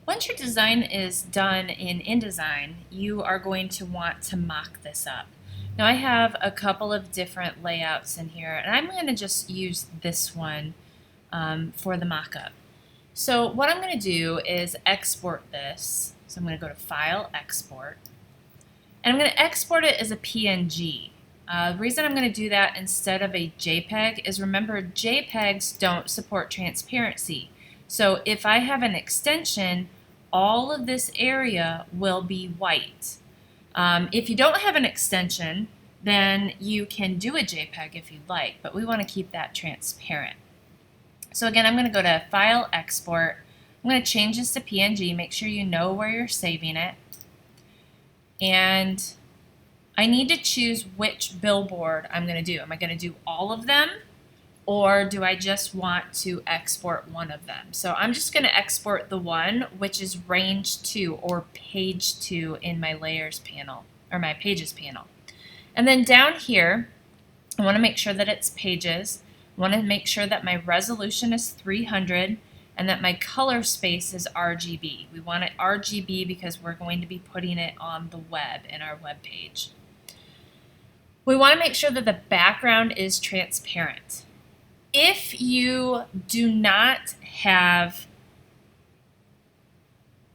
Once your design is done in InDesign, you are going to want to mock this up. Now I have a couple of different layouts in here, and I'm going to just use this one for the mockup. So what I'm going to do is export this. So I'm going to go to File, Export, and I'm going to export it as a PNG. The reason I'm going to do that instead of a JPEG is, remember, JPEGs don't support transparency. So if I have an extension, all of this area will be white. If you don't have an extension, then you can do a JPEG if you'd like, but we want to keep that transparent. So again, I'm going to go to File, Export. I'm going to change this to PNG. Make sure you know where you're saving it. And I need to choose which billboard I'm going to do. Am I going to do all of them, or do I just want to export one of them? So I'm just going to export the one which is range 2 or page 2 in my layers panel, or my pages panel. And then down here, I want to make sure that it's pages. I want to make sure that my resolution is 300 and that my color space is RGB. We want it RGB because we're going to be putting it on the web in our web page. We want to make sure that the background is transparent. If you do not have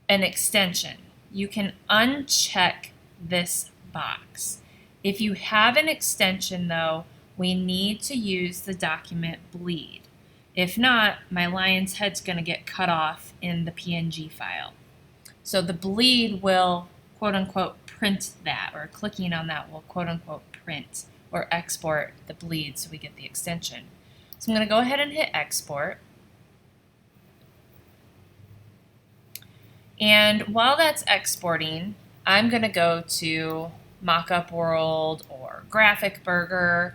an extension, you can uncheck this box. If you have an extension, though, we need to use the document bleed. If not, my lion's head's going to get cut off in the PNG file. So the bleed will quote-unquote print that, or clicking on that will quote-unquote print or export the bleed so we get the extension. So I'm going to go ahead and hit export. And while that's exporting, I'm going to go to Mockup World or Graphic Burger,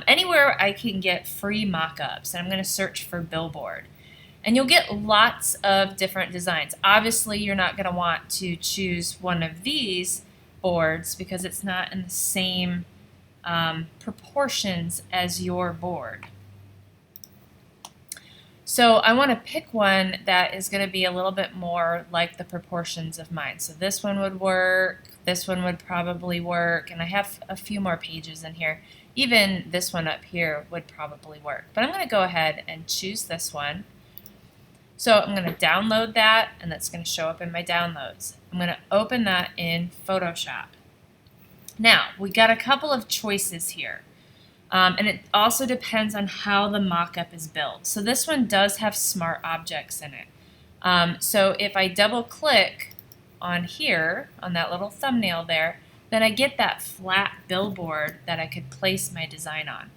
anywhere I can get free mockups, and I'm going to search for billboard. And you'll get lots of different designs. Obviously, you're not going to want to choose one of these boards because it's not in the same proportions as your board. So I want to pick one that is going to be a little bit more like the proportions of mine. So this one would work, this one would probably work, and I have a few more pages in here. Even this one up here would probably work. But I'm going to go ahead and choose this one. So I'm going to download that, and that's going to show up in my downloads. I'm going to open that in Photoshop. Now, we got a couple of choices here. And it also depends on how the mockup is built. So this one does have smart objects in it. So if I double click on here, on that little thumbnail there, then I get that flat billboard that I could place my design on.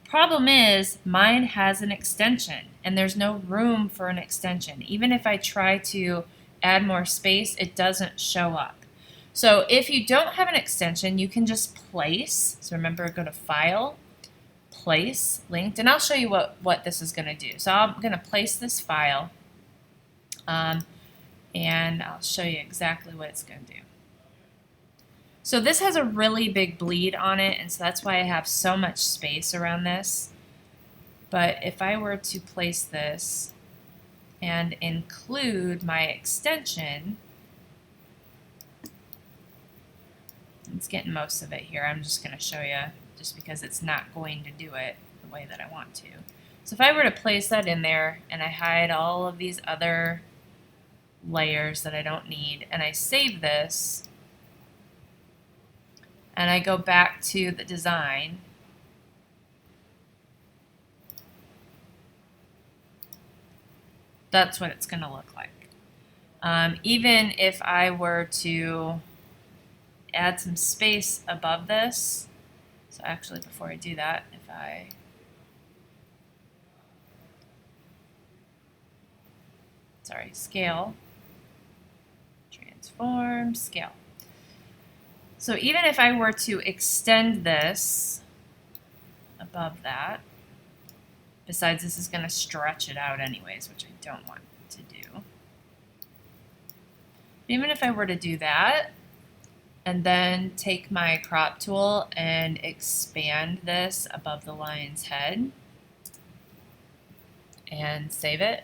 Problem is, mine has an extension, and there's no room for an extension. Even if I try to add more space, it doesn't show up. So if you don't have an extension, you can just place. So remember, go to File, Place, Linked, and I'll show you what this is going to do. So I'm going to place this file, and I'll show you exactly what it's going to do. So this has a really big bleed on it, and so that's why I have so much space around this. But if I were to place this and include my extension, it's getting most of it here. I'm just going to show you just because it's not going to do it the way that I want to. So if I were to place that in there and I hide all of these other layers that I don't need, and I save this, and I go back to the design, that's what it's going to look like. Even if I were to add some space above this, so actually before I do that, if I scale, transform, scale. So even if I were to extend this above that, besides this is going to stretch it out anyways, which I don't want to do. Even if I were to do that, and then take my crop tool and expand this above the lion's head, and save it,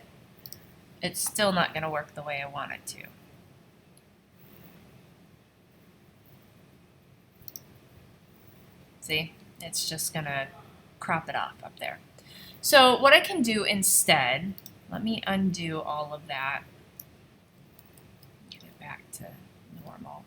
it's still not going to work the way I want it to. See, it's just going to crop it off up there. So what I can do instead, let me undo all of that. Get it back to normal.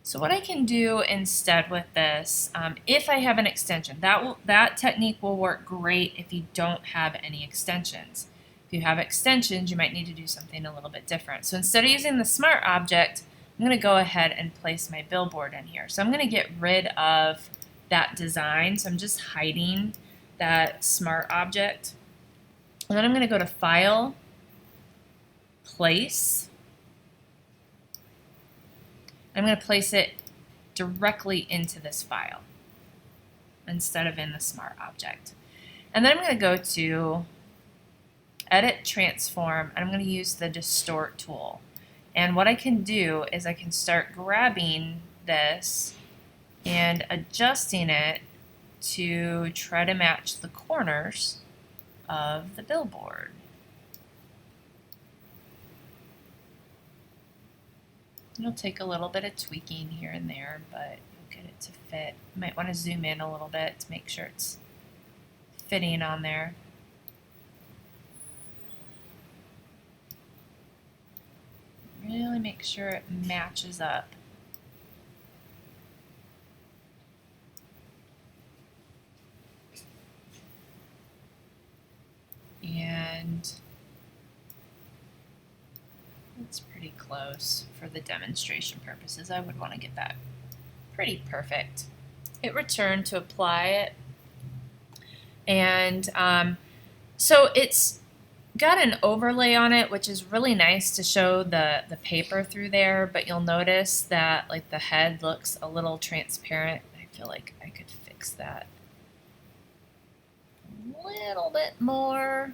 So what I can do instead with this, if I have an extension, that technique will work great if you don't have any extensions. If you have extensions, you might need to do something a little bit different. So instead of using the smart object, I'm going to go ahead and place my billboard in here. So I'm going to get rid of that design. So I'm just hiding that smart object. And then I'm going to go to File, Place. I'm going to place it directly into this file instead of in the smart object. And then I'm going to go to Edit Transform, and I'm going to use the Distort tool. And what I can do is I can start grabbing this and adjusting it to try to match the corners of the billboard. It'll take a little bit of tweaking here and there, but you'll get it to fit. You might want to zoom in a little bit to make sure it's fitting on there. Really make sure it matches up. And it's pretty close for the demonstration purposes. I would want to get that pretty perfect. Hit return to apply it. And so it's got an overlay on it, which is really nice to show the paper through there, but you'll notice that like the head looks a little transparent. I feel like I could fix that a little bit more.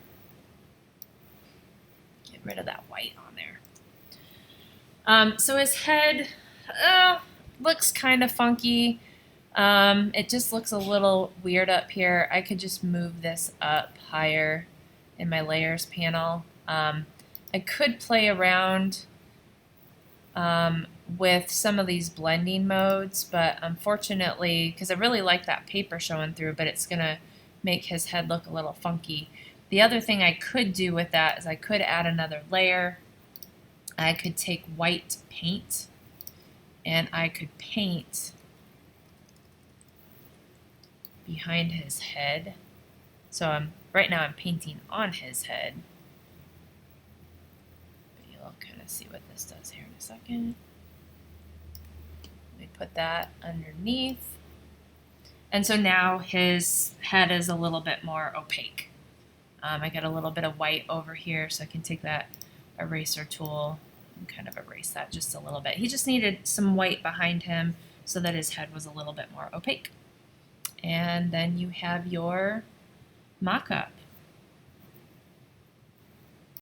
Get rid of that white on there. So his head looks kind of funky. It just looks a little weird up here. I could just move this up higher in my layers panel. I could play around with some of these blending modes, but unfortunately, because I really like that paper showing through, but it's gonna make his head look a little funky. The other thing I could do with that is I could add another layer. I could take white paint and I could paint behind his head. So right now I'm painting on his head. But you'll kind of see what this does here in a second. Let me put that underneath. And so now his head is a little bit more opaque. I got a little bit of white over here, so I can take that eraser tool and kind of erase that just a little bit. He just needed some white behind him so that his head was a little bit more opaque. And then you have your mock-up.